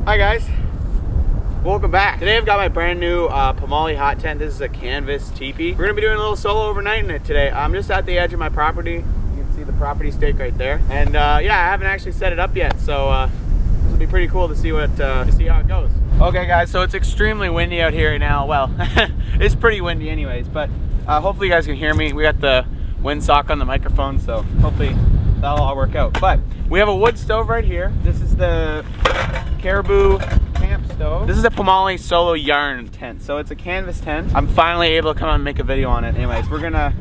Hi guys, welcome back. Today I've got my brand new pomoly hot tent. This is a canvas teepee. We're gonna be doing a little solo overnight in it today. I'm just at the edge of my property. You can see the property stake right there. And yeah, I haven't actually set it up yet, so this will be pretty cool to see what to see how it goes. Okay guys, so it's extremely windy out here right now. Well, it's pretty windy anyways, but hopefully you guys can hear me. We got the windsock on the microphone, so hopefully that'll all work out. But we have a wood stove right here. This is the Caribou camp stove. This is a pomoly solo yarn tent, so it's a canvas tent. I'm finally able to come out and make a video on it. Anyways, we're gonna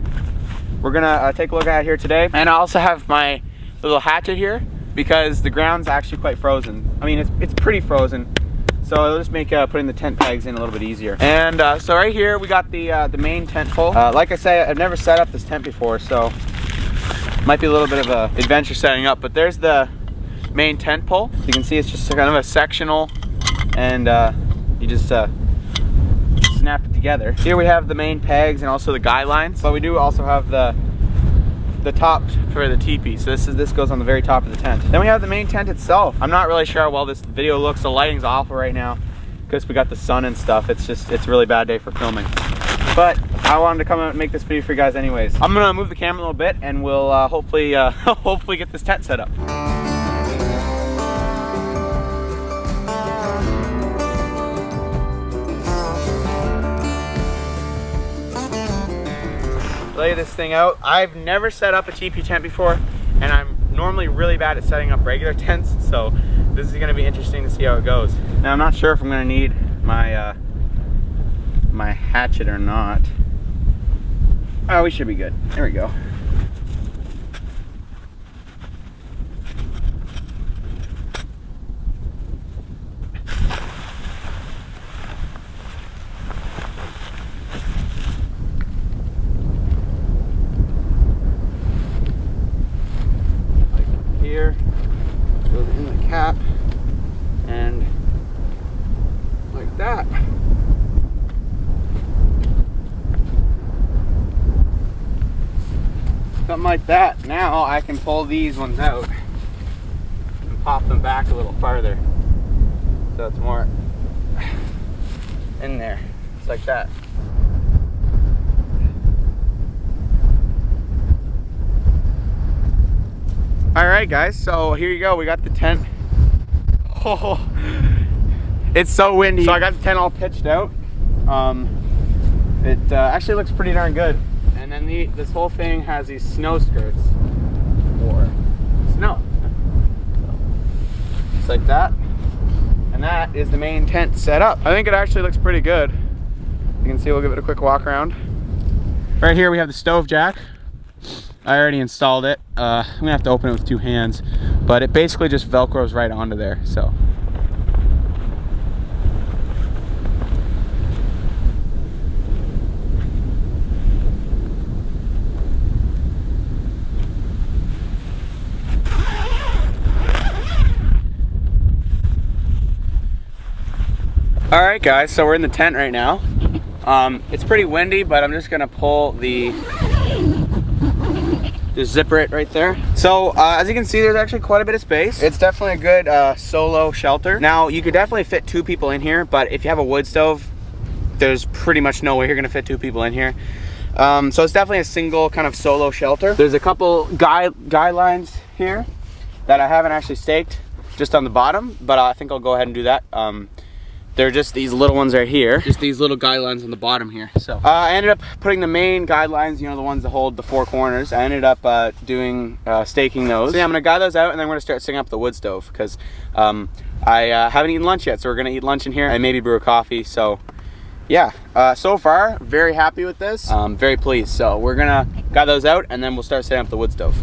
take a look at it here today. And I also have my little hatchet here because the ground's actually quite frozen. I mean, it's pretty frozen, so it'll just make putting the tent pegs in a little bit easier. And so right here we got the main tent pole. Like I say, I've never set up this tent before, so might be a little bit of a adventure setting up. But there's the main tent pole. You can see it's just kind of a sectional, and you just snap it together. Here we have the main pegs and also the guy lines, but we do also have the top for the teepee. So this goes on the very top of the tent. Then we have the main tent itself. I'm not really sure how well this video looks. The lighting's awful right now because we got the sun and stuff. It's a really bad day for filming. But I wanted to come out and make this video for you guys anyways. I'm gonna move the camera a little bit and we'll hopefully hopefully get this tent set up. Lay this thing out. I've never set up a teepee tent before, and I'm normally really bad at setting up regular tents, so this is gonna be interesting to see how it goes. Now I'm not sure if I'm gonna need my my hatchet or not. Oh, we should be good. There we go. Here goes in the cap and like that. Something like that. Now I can pull these ones out and pop them back a little farther so it's more in there. It's like that. All right guys, so here you go. We got the tent. Oh, it's so windy. So I got the tent all pitched out. It actually looks pretty darn good. And then this whole thing has these snow skirts for snow. So, just like that. And that is the main tent set up. I think it actually looks pretty good. You can see, we'll give it a quick walk around. Right here we have the stove jack. I already installed it. I'm gonna have to open it with two hands, but it basically just Velcros right onto there, so. All right guys, so we're in the tent right now. It's pretty windy, but I'm just gonna pull just zipper it right there. So as you can see, there's actually quite a bit of space. It's definitely a good solo shelter. Now you could definitely fit 2 people in here, but if you have a wood stove, there's pretty much no way you're gonna fit 2 people in here. So it's definitely a single kind of solo shelter. There's a couple guy lines here that I haven't actually staked just on the bottom, but I think I'll go ahead and do that. They're just these little ones right here, just these little guidelines on the bottom here. So I ended up putting the main guidelines, you know, the ones that hold the 4 corners. I ended up staking those. So yeah, I'm gonna guide those out, and then we're gonna start setting up the wood stove because I haven't eaten lunch yet. So we're gonna eat lunch in here and maybe brew a coffee. So yeah, so far very happy with this. Very pleased. So we're gonna guide those out, and then we'll start setting up the wood stove.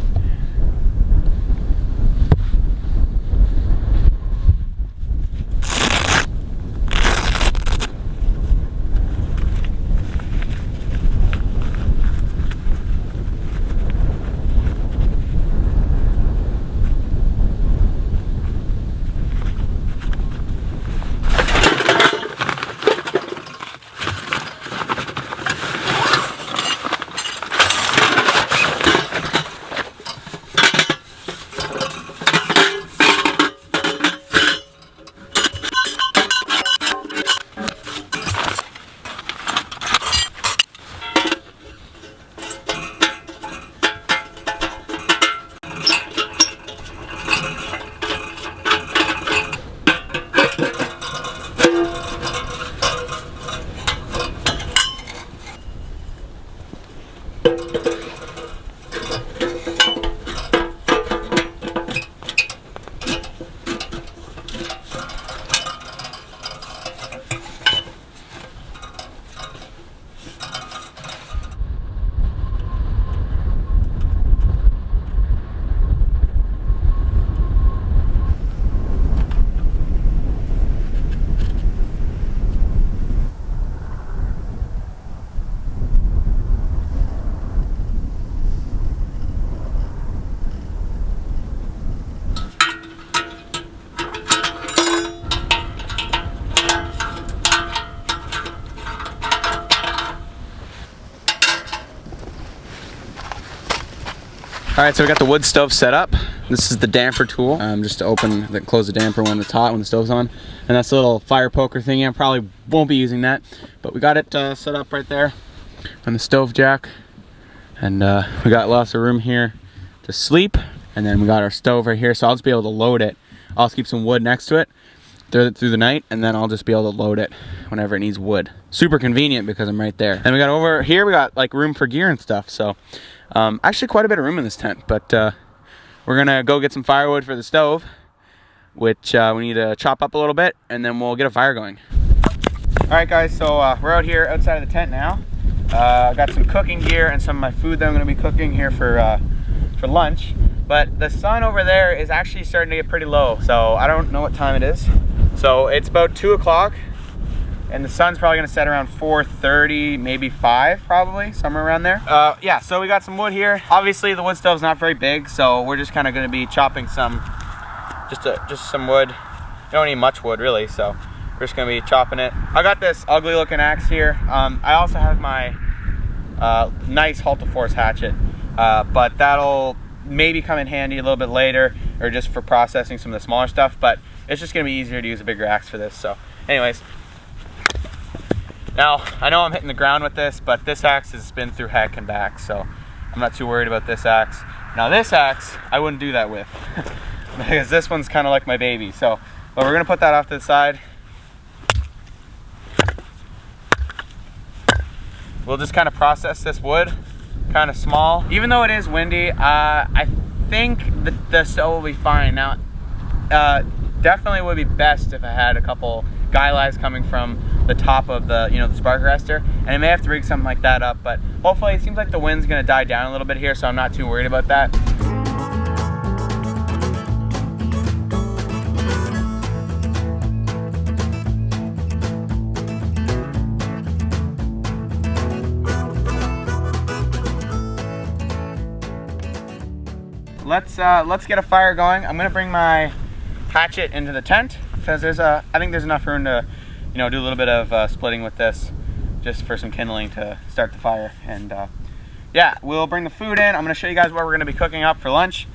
All right, so we got the wood stove set up. This is the damper tool, just to close the damper when it's hot, when the stove's on. And that's a little fire poker thingy. I probably won't be using that, but we got it set up right there on the stove jack. And we got lots of room here to sleep. And then we got our stove right here, so I'll just be able to load it. I'll just keep some wood next to it through the night, and then I'll just be able to load it whenever it needs wood. Super convenient because I'm right there. And we got over here, we got like room for gear and stuff, so actually quite a bit of room in this tent. But we're gonna go get some firewood for the stove, which we need to chop up a little bit, and then we'll get a fire going. All right guys, so we're out here outside of the tent now. I got some cooking gear and some of my food that I'm gonna be cooking here for lunch. But the sun over there is actually starting to get pretty low, so I don't know what time it is. So it's about 2 o'clock, and the sun's probably gonna set around 4:30, maybe 5, probably, somewhere around there. Yeah, so we got some wood here. Obviously the wood stove's not very big, so we're just kind of gonna be chopping some, just some wood. You don't need much wood really, so we're just gonna be chopping it. I got this ugly looking axe here. I also have my nice Halta-Force hatchet, but that'll maybe come in handy a little bit later, or just for processing some of the smaller stuff, but it's just gonna be easier to use a bigger axe for this. So anyways, now I know I'm hitting the ground with this, but this axe has been through heck and back, so I'm not too worried about this axe. Now this axe I wouldn't do that with because this one's kind of like my baby. So but we're gonna put that off to the side. We'll just kind of process this wood kind of small. Even though it is windy, I think the stove will be fine. Now, definitely would be best if I had a couple guy lights coming from the top of the, the spark arrestor, and I may have to rig something like that up, but hopefully it seems like the wind's gonna die down a little bit here, so I'm not too worried about that. Let's get a fire going. I'm gonna bring my hatchet into the tent because I think there's enough room to, do a little bit of splitting with this, just for some kindling to start the fire. And yeah, we'll bring the food in. I'm gonna show you guys what we're gonna be cooking up for lunch.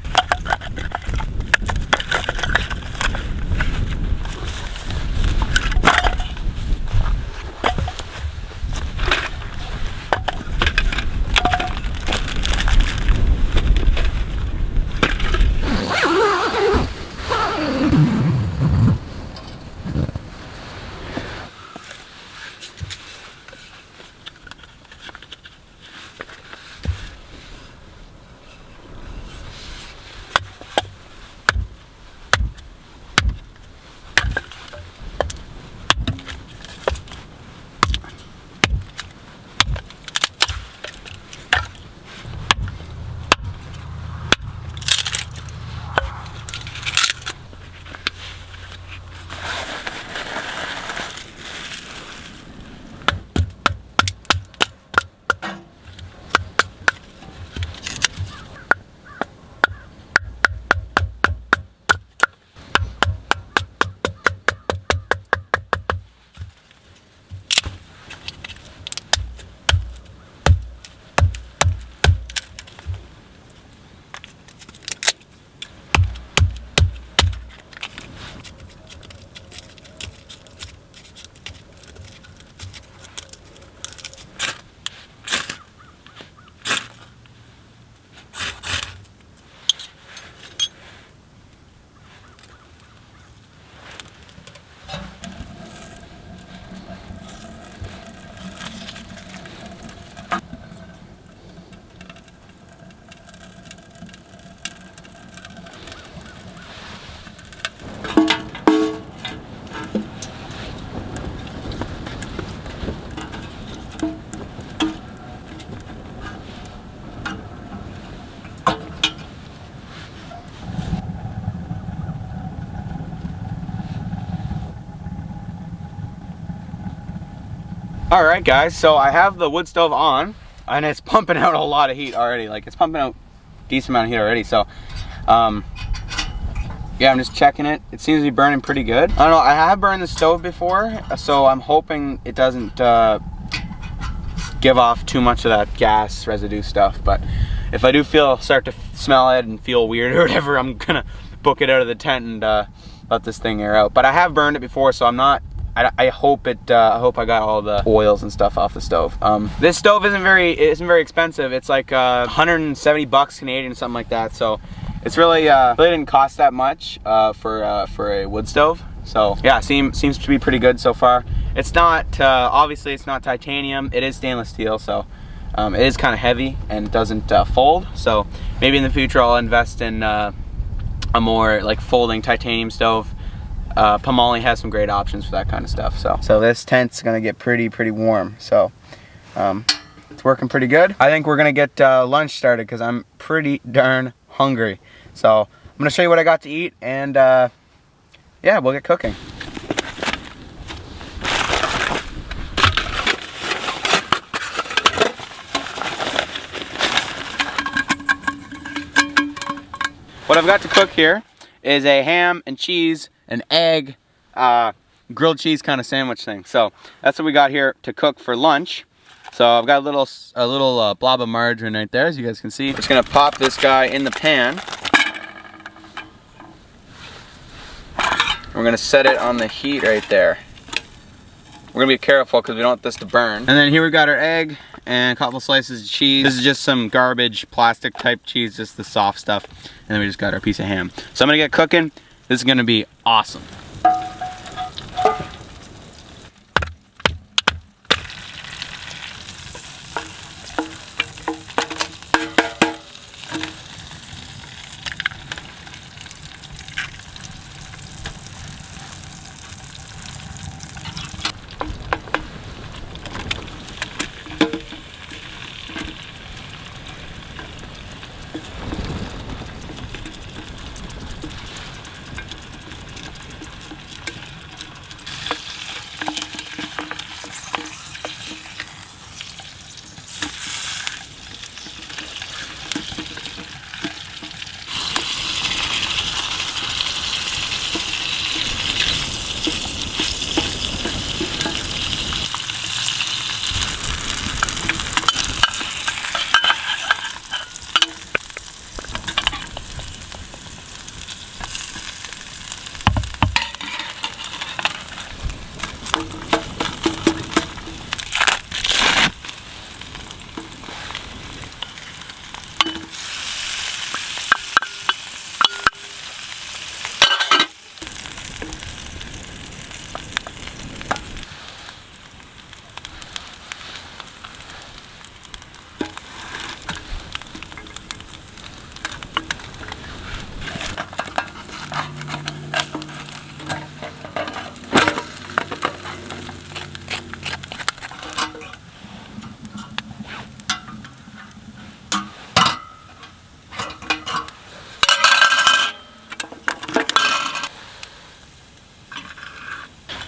All right guys, so I have the wood stove on and it's pumping out a lot of heat already. Like it's pumping out a decent amount of heat already. So yeah, I'm just checking it. It seems to be burning pretty good. I don't know, I have burned the stove before, so I'm hoping it doesn't give off too much of that gas residue stuff. But if I do start to smell it and feel weird or whatever, I'm gonna book it out of the tent and let this thing air out. But I have burned it before, so I'm not. I hope it. I hope I got all the oils and stuff off the stove. This stove isn't very expensive. It's like 170 bucks Canadian, something like that. So it's really didn't cost that much for a wood stove. So yeah, seems to be pretty good so far. It's not obviously it's not titanium. It is stainless steel, so it is kind of heavy and it doesn't fold. So maybe in the future I'll invest in a more like folding titanium stove. Pomoly has some great options for that kind of stuff. So this tent's gonna get pretty warm. So it's working pretty good. I think we're gonna get lunch started because I'm pretty darn hungry. So I'm gonna show you what I got to eat, and yeah, we'll get cooking. What I've got to cook here is a ham and cheese, an egg, grilled cheese kind of sandwich thing. So that's what we got here to cook for lunch. So I've got a little blob of margarine right there, as you guys can see. I'm just gonna pop this guy in the pan. We're gonna set it on the heat right there. We're gonna be careful because we don't want this to burn. And then here we got our egg and a couple slices of cheese. This is just some garbage plastic type cheese, just the soft stuff. And then we just got our piece of ham. So I'm gonna get cooking. This is gonna be awesome.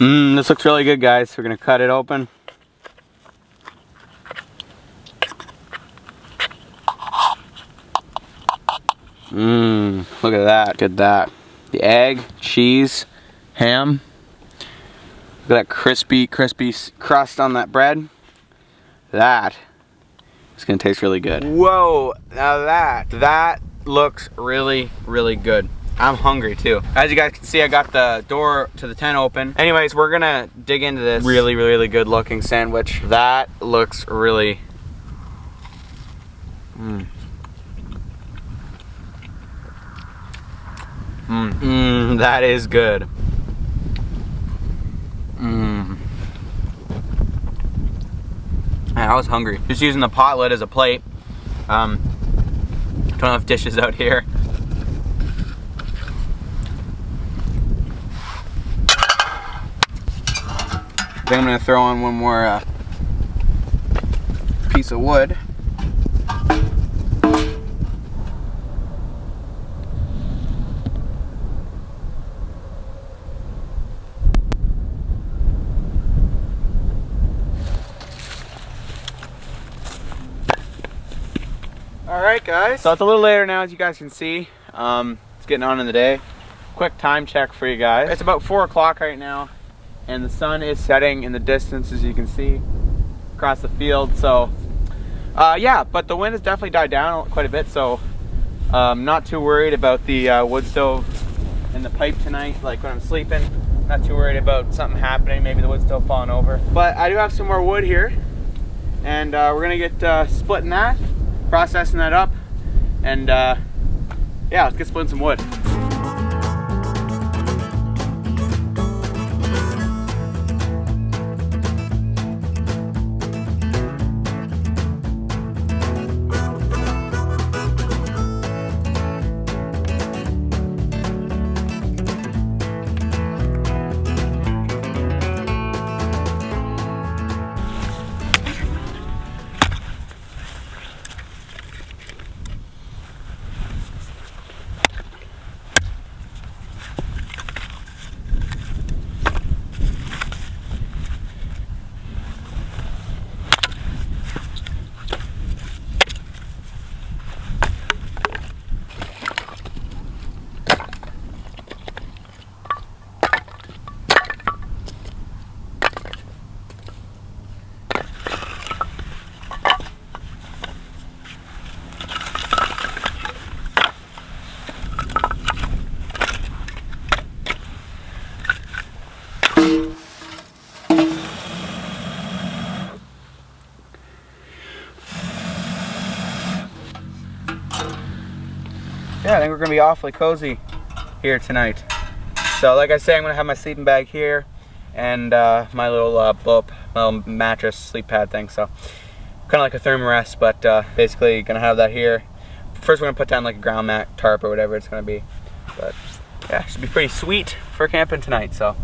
This looks really good, guys. We're gonna cut it open. Look at that. Look at that. The egg, cheese, ham. Look at that crispy crust on that bread. That is gonna taste really good. Whoa, now that looks really good. I'm hungry too. As you guys can see, I got the door to the tent open. Anyways, we're gonna dig into this really good looking sandwich. That looks really that is good. I was hungry. Just using the pot lid as a plate. Don't have dishes out here. I think I'm gonna throw on one more piece of wood. Alright guys, so it's a little later now, as you guys can see. It's getting on in the day. Quick time check for you guys. It's about 4 o'clock right now, and the sun is setting in the distance, as you can see, across the field. So Yeah, but the wind has definitely died down quite a bit, so not too worried about the wood stove and the pipe tonight. Like when I'm sleeping, not too worried about something happening, maybe the wood stove falling over. But I do have some more wood here, and we're gonna get splitting that, processing that up, and yeah, let's get splitting some wood. Yeah, I think we're gonna be awfully cozy here tonight. So like I say, I'm gonna have my sleeping bag here and my little blow-up, my little mattress sleep pad thing. So kind of like a thermarest, but basically gonna have that here. First we're gonna put down like a ground mat, tarp, or whatever it's gonna be. But yeah, should be pretty sweet for camping tonight. So.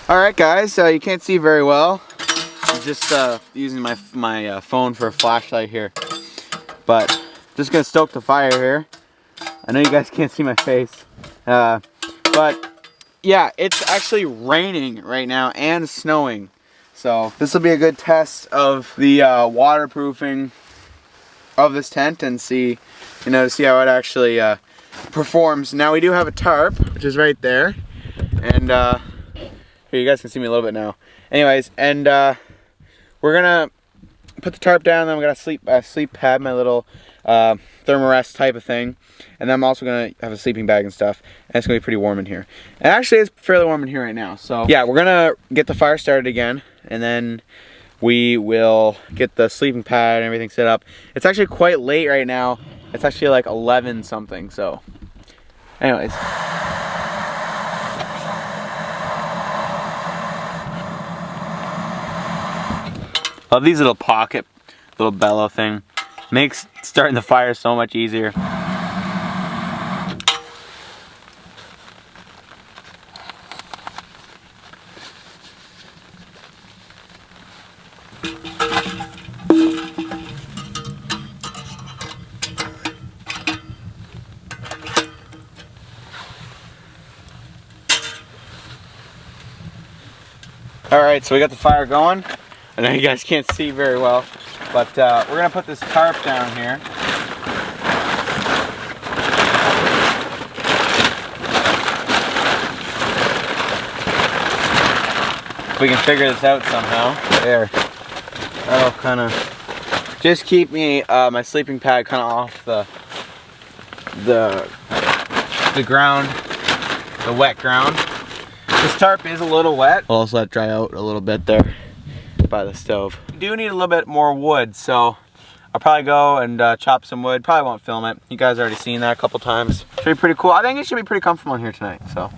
Alright guys, you can't see very well. I'm just using my phone for a flashlight here. But just gonna stoke the fire here. I know you guys can't see my face. But yeah, it's actually raining right now and snowing. So this will be a good test of the waterproofing of this tent and see, to see how it actually performs. Now we do have a tarp, which is right there. And here, you guys can see me a little bit now. Anyways, and we're gonna put the tarp down, then I'm gonna sleep pad, my little thermarest type of thing, and then I'm also gonna have a sleeping bag and stuff, and it's gonna be pretty warm in here. And actually, it's fairly warm in here right now. So yeah, we're gonna get the fire started again, and then we will get the sleeping pad and everything set up. It's actually quite late right now. It's actually like 11 something. So, anyways. Love these little pocket, little bellow thing. Makes starting the fire so much easier. Alright, so we got the fire going. I know you guys can't see very well, but we're gonna put this tarp down here. If we can figure this out somehow. There. That'll kind of just keep me my sleeping pad kind of off the ground, the wet ground. This tarp is a little wet. I'll also let it dry out a little bit there by the stove. We do need a little bit more wood, so I'll probably go and chop some wood. Probably won't film it. You guys already seen that a couple times. Should be pretty cool. I think it should be pretty comfortable in here tonight, so.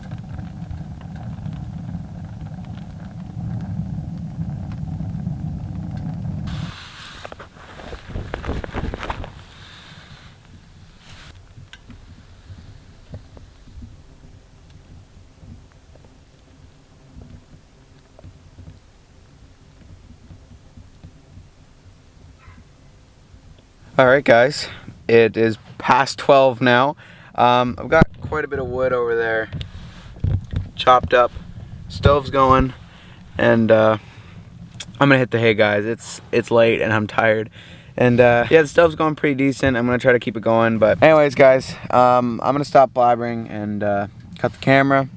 Alright guys, It is past 12 now. I've got quite a bit of wood over there chopped up. Stove's going, and I'm gonna hit the hay, guys. It's late and I'm tired. And yeah, the stove's going pretty decent. I'm gonna try to keep it going. But anyways, guys, I'm gonna stop blabbering and cut the camera,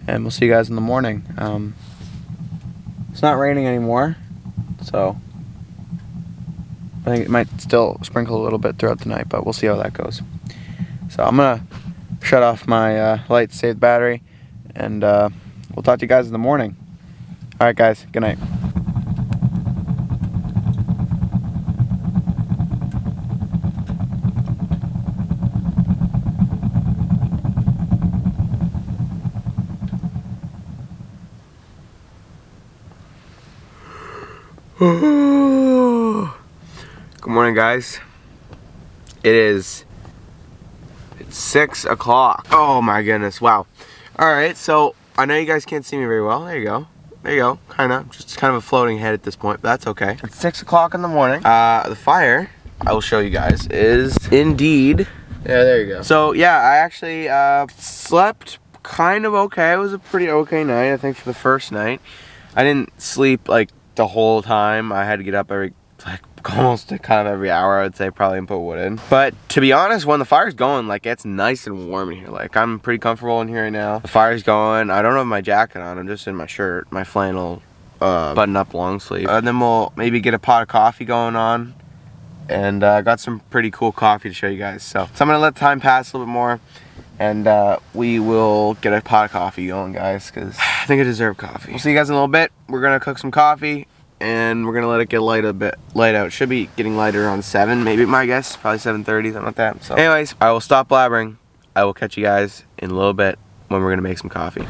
and we'll see you guys in the morning. It's not raining anymore, so I think it might still sprinkle a little bit throughout the night, but we'll see how that goes. So I'm gonna shut off my lights, save the battery, and we'll talk to you guys in the morning. All right, guys, good night. Good morning, guys. It's 6 o'clock. Oh my goodness, wow. Alright, so I know you guys can't see me very well. There you go. There you go. Just kind of a floating head at this point, but that's okay. It's 6 o'clock in the morning. The fire, I will show you guys, is indeed... Yeah, there you go. So yeah, I actually slept kind of okay. It was a pretty okay night, I think, for the first night. I didn't sleep like the whole time. I had to get up almost kind of every hour, I would say, probably, and put wood in. But to be honest, when the fire's going, like, it's nice and warm in here. Like, I'm pretty comfortable in here right now. The fire's going. I don't have my jacket on. I'm just in my shirt, my flannel button up long sleeve. And then we'll maybe get a pot of coffee going on. And I got some pretty cool coffee to show you guys. So I'm gonna let time pass a little bit more, and we will get a pot of coffee going, guys, because I think I deserve coffee. We'll see you guys in a little bit. We're gonna cook some coffee, and we're gonna let it get light out. Should be getting lighter around 7, maybe, my guess, probably 7:30, something like that. So anyways, I will stop blabbering. I will catch you guys in a little bit when we're gonna make some coffee.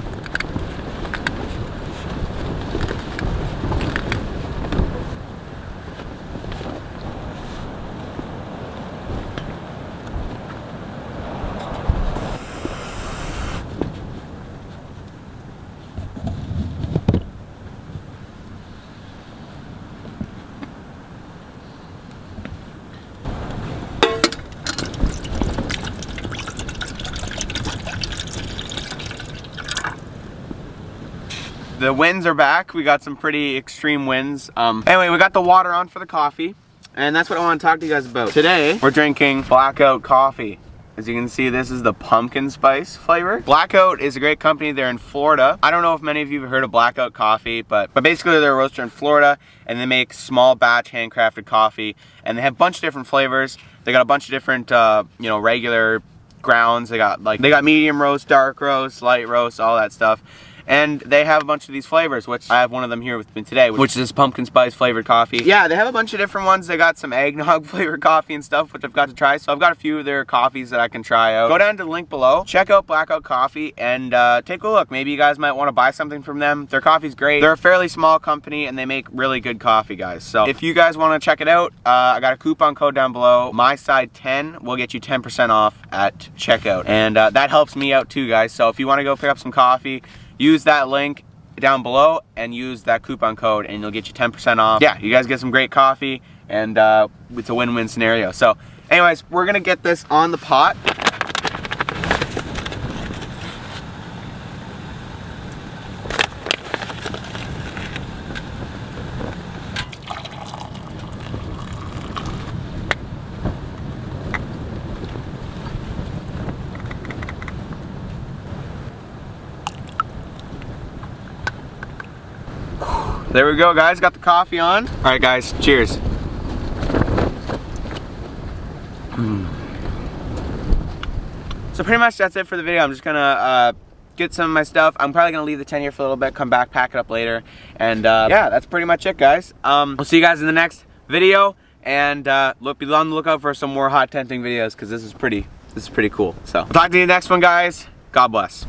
The winds are back. We got some pretty extreme winds. Anyway, we got the water on for the coffee, and that's what I want to talk to you guys about. Today, we're drinking Blackout Coffee. As you can see, this is the pumpkin spice flavor. Blackout is a great company. They're in Florida. I don't know if many of you have heard of Blackout Coffee, but basically they're a roaster in Florida, and they make small batch handcrafted coffee, and they have a bunch of different flavors. They got a bunch of different, you know, regular grounds. They got medium roast, dark roast, light roast, all that stuff. And they have a bunch of these flavors, which I have one of them here with me today, which is this pumpkin spice flavored coffee. Yeah, they have a bunch of different ones. They got some eggnog flavored coffee and stuff, which I've got to try. So I've got a few of their coffees that I can try out. Go down to the link below, check out Blackout Coffee, and take a look. Maybe you guys might want to buy something from them. Their coffee's great. They're a fairly small company, and they make really good coffee, guys. So if you guys want to check it out, I got a coupon code down below. MySide 10 will get you 10% off at checkout. And that helps me out too, guys. So if you want to go pick up some coffee, use that link down below and use that coupon code, and you'll get you 10% off. Yeah, you guys get some great coffee, and it's a win-win scenario. So anyways, we're gonna get this on the pot. There we go, guys. Got the coffee on. All right, guys. Cheers. So pretty much that's it for the video. I'm just gonna get some of my stuff. I'm probably gonna leave the tent here for a little bit, come back, pack it up later, and yeah, that's pretty much it, guys. We'll see you guys in the next video, and be on the lookout for some more hot tenting videos, because this is pretty cool. So I'll talk to you in the next one, guys. God bless.